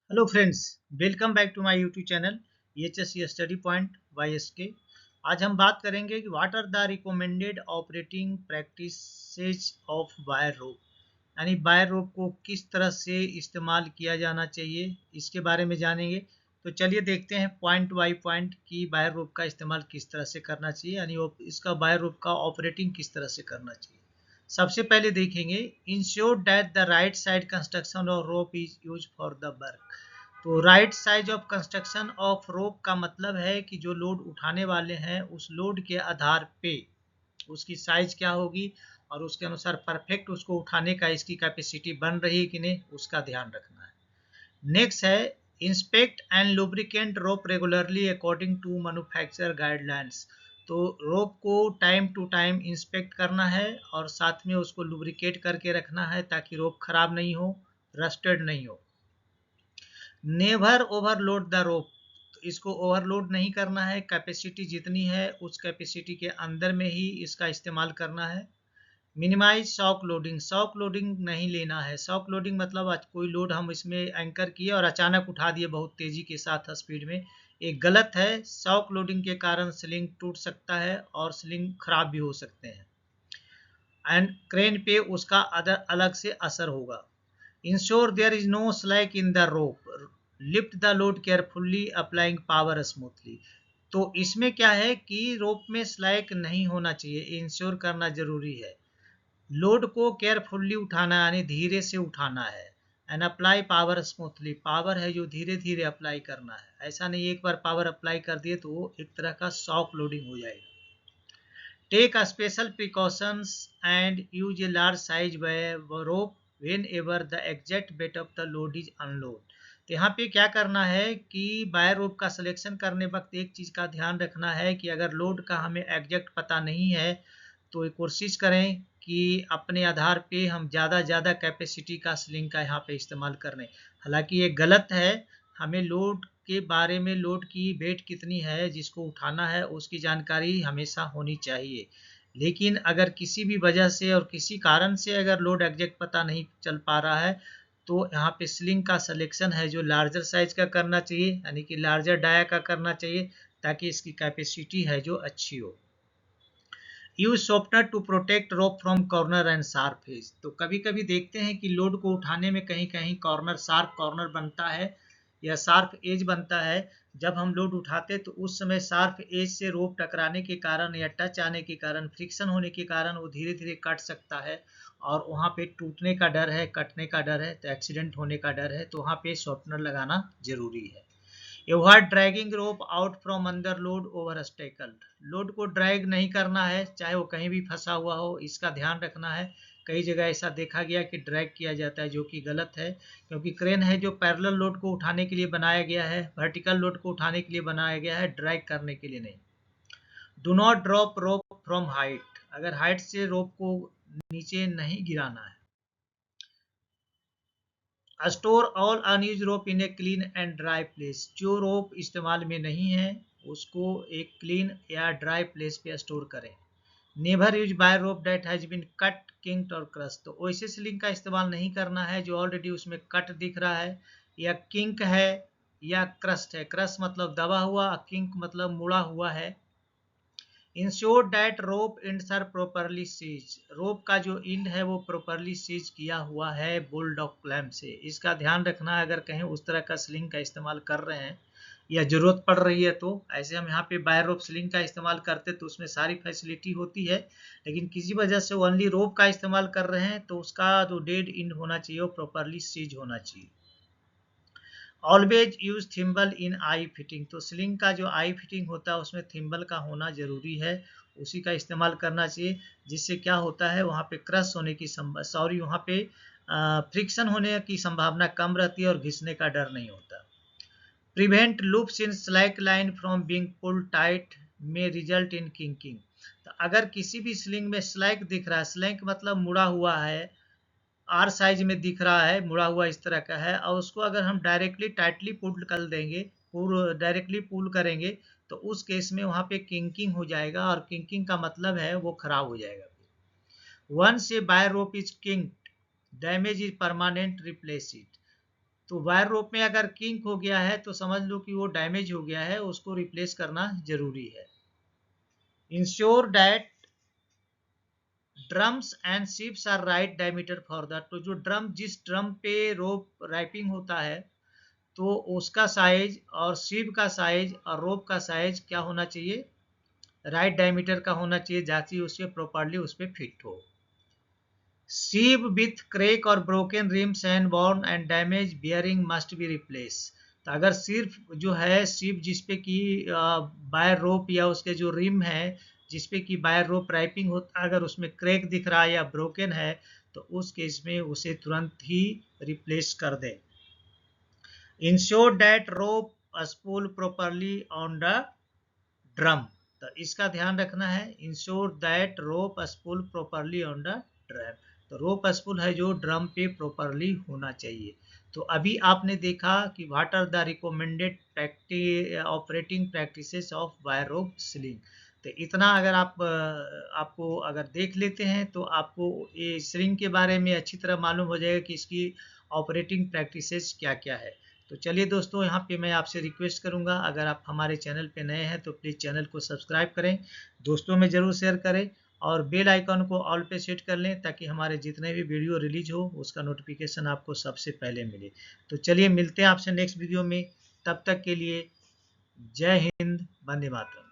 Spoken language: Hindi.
Hello friends, welcome back to my YouTube channel EHS study point YSK। आज हम बात करेंगे कि what are the recommended operating practices of wire rope, यानी वायर रोप को किस तरह से इस्तेमाल किया जाना चाहिए, इसके बारे में जानेंगे। तो चलिए देखते हैं पॉइंट बाय पॉइंट कि वायर रोप का इस्तेमाल किस तरह से करना चाहिए, यानी इसका वायर रोप का ऑपरेटिंग किस तरह से करना चाहिए। सबसे पहले देखेंगे, ensure that the right side construction of rope is use for the work. तो right size of construction of rope का मतलब है कि जो लोड उठाने वाले हैं उस लोड के आधार पे उसकी साइज क्या होगी और उसके अनुसार परफेक्ट उसको उठाने का इसकी कैपेसिटी बन रही है कि नहीं, उसका ध्यान रखना है। नेक्स्ट है, inspect and lubricant rope regularly according to manufacturer guidelines. तो रोप को टाइम टू टाइम इंस्पेक्ट करना है और साथ में उसको लुब्रिकेट करके रखना है ताकि रोप खराब नहीं हो, रस्टेड नहीं हो। नेवर ओवरलोड द रोप, तो इसको ओवरलोड नहीं करना है, कैपेसिटी जितनी है उस कैपेसिटी के अंदर में ही इसका इस्तेमाल करना है। Minimise shock loading, shock loading नहीं लेना है। शॉक लोडिंग मतलब आज कोई लोड हम इसमें एंकर किए और अचानक उठा दिए बहुत तेजी के साथ स्पीड में, एक गलत है। शॉक लोडिंग के कारण स्लिंग टूट सकता है और स्लिंग खराब भी हो सकते हैं एंड क्रेन पे उसका अलग से असर होगा। Ensure there is no slack in the rope, lift the load carefully applying power smoothly. तो इसमें क्या है कि रोप में स्लैक नहीं होना चाहिए, इंश्योर करना जरूरी है। लोड को केयरफुल्ली उठाना यानी धीरे से उठाना है। And apply power smoothly, power है जो धीरे धीरे अप्लाई करना है, ऐसा नहीं एक बार पावर अप्लाई कर दिए तो वो एक तरह का सॉफ्ट लोडिंग हो जाएगा। Take a special precautions and use a large size rope whenever the exact weight of the load is unload। तो यहाँ पे क्या करना है कि वायर रोप का सिलेक्शन करने वक्त एक चीज़ का ध्यान रखना है कि अगर लोड का हमें एग्जैक्ट पता नहीं है तो कोशिश करें कि अपने आधार पे हम ज़्यादा कैपेसिटी का स्लिंग का यहाँ पे इस्तेमाल कर रहे हैं। हालांकि ये गलत है, हमें लोड के बारे में, लोड की वेट कितनी है जिसको उठाना है उसकी जानकारी हमेशा होनी चाहिए। लेकिन अगर किसी भी वजह से और किसी कारण से अगर लोड एग्जैक्ट पता नहीं चल पा रहा है तो यहाँ पे स्लिंग का सिलेक्शन है जो लार्जर साइज का करना चाहिए, यानी कि लार्जर डाया का करना चाहिए ताकि इसकी कैपेसिटी है जो अच्छी हो। Use softener to protect rope from corner and sharp edge. तो कभी कभी देखते हैं कि लोड को उठाने में कहीं कहीं कॉर्नर, शार्प कॉर्नर बनता है या शार्प एज बनता है। जब हम लोड उठाते तो उस समय शार्प एज से रोप टकराने के कारण या टच आने के कारण, फ्रिक्शन होने के कारण वो धीरे धीरे कट सकता है और वहाँ पे टूटने का डर है, कटने का डर है, तो एक्सीडेंट होने का डर है। तो वहाँ पे सॉफ्टनर लगाना जरूरी है। Avoid dragging rope out from under load over obstacles, load को ड्रैग नहीं करना है चाहे वो कहीं भी फंसा हुआ हो, इसका ध्यान रखना है। कई जगह ऐसा देखा गया कि ड्रैग किया जाता है जो कि गलत है, क्योंकि क्रेन है जो पैरेलल लोड को उठाने के लिए बनाया गया है, वर्टिकल लोड को उठाने के लिए बनाया गया है, ड्रैग करने के लिए नहीं। Do not drop rope from height, अगर हाइट से रोप को नीचे नहीं गिराना है। Store all unused rope in a clean and dry place, जो रोप इस्तेमाल में नहीं है उसको एक क्लीन या ड्राई प्लेस पे स्टोर करें। Never use by rope that has been cut, kinked और क्रस्ट, तो वैसे स्लिंग का इस्तेमाल नहीं करना है जो ऑलरेडी उसमें कट दिख रहा है या किंक है या क्रस्ट है। क्रस्ट मतलब दबा हुआ, किंक मतलब मुड़ा हुआ है। Ensure that rope ends are properly seized, rope का जो इंड है वो प्रॉपरली सीज किया हुआ है बुलडॉग क्लैम्प से, इसका ध्यान रखना है। अगर कहीं उस तरह का स्लिंग का इस्तेमाल कर रहे हैं या जरूरत पड़ रही है तो, ऐसे हम यहाँ पे बाय रोप स्लिंग का इस्तेमाल करते तो उसमें सारी फैसिलिटी होती है, लेकिन किसी वजह से ओनली रोप का इस्तेमाल कर रहे हैं तो उसका जो डेड इंड होना चाहिए वो प्रॉपरली सीज होना चाहिए। ऑलवेज यूज थिम्बल इन आई फिटिंग, तो स्लिंग का जो आई फिटिंग होता है उसमें थिम्बल का होना जरूरी है, उसी का इस्तेमाल करना चाहिए। जिससे क्या होता है वहाँ पे क्रश होने की वहाँ पे फ्रिक्शन होने की संभावना कम रहती है और घिसने का डर नहीं होता। Prevent loops in slack line from being pull tight may result in kinking, तो अगर किसी भी स्लिंग में स्लैक दिख रहा है, स्लैक मतलब मुड़ा हुआ है, आर साइज में दिख रहा है, मुड़ा हुआ इस तरह का है, और उसको अगर हम डायरेक्टली टाइटली पुल कर देंगे, डायरेक्टली पुल करेंगे तो उस केस में वहाँ पे किंकिंग हो जाएगा और किंकिंग का मतलब है वो खराब हो जाएगा। Once a by rope is kinked, damage is permanent, replace it, तो वायर रोप में अगर किंक हो गया है तो समझ लो कि वो डैमेज हो गया है, उसको रिप्लेस करना जरूरी है। Ensure that drums and ships are right diameter for that. तो जो जिस ड्रम पे रोप रैपिंग होता है तो उसका साइज और शिप का साइज और रोप का साइज क्या होना चाहिए, राइट डायमीटर का होना चाहिए, जाती उससे प्रॉपर्ली उस पर फिट हो। Sieve with crack or broken rims and worn and damaged bearing must be replaced। तो अगर सिर्फ जो है सिर्फ जिसपे कि बायर रोप या उसके जो रिम है जिसपे कि बायर रोप राइपिंग होता है, अगर उसमें क्रैक दिख रहा है या ब्रोकन है तो उस केस में उसे तुरंत ही रिप्लेस कर दें। Ensure that rope spool properly on the drum. तो इसका ध्यान रखना है, ensure that rope spool properly on the drum. तो रोप स्पूल है जो ड्रम पे प्रॉपरली होना चाहिए। तो अभी आपने देखा कि what are the recommended operating practices of wire rope sling. तो इतना अगर आपको अगर देख लेते हैं तो आपको ये स्लिंग के बारे में अच्छी तरह मालूम हो जाएगा कि इसकी ऑपरेटिंग प्रैक्टिसेस क्या क्या है। तो चलिए दोस्तों, यहाँ पे मैं आपसे रिक्वेस्ट करूँगा, अगर आप हमारे चैनल पे नए हैं तो प्लीज़ चैनल को सब्सक्राइब करें, दोस्तों में ज़रूर शेयर करें और बेल आइकन को ऑल पे सेट कर लें ताकि हमारे जितने भी वीडियो रिलीज हो उसका नोटिफिकेशन आपको सबसे पहले मिले। तो चलिए मिलते हैं आपसे नेक्स्ट वीडियो में, तब तक के लिए जय हिंद, वंदे मातरम।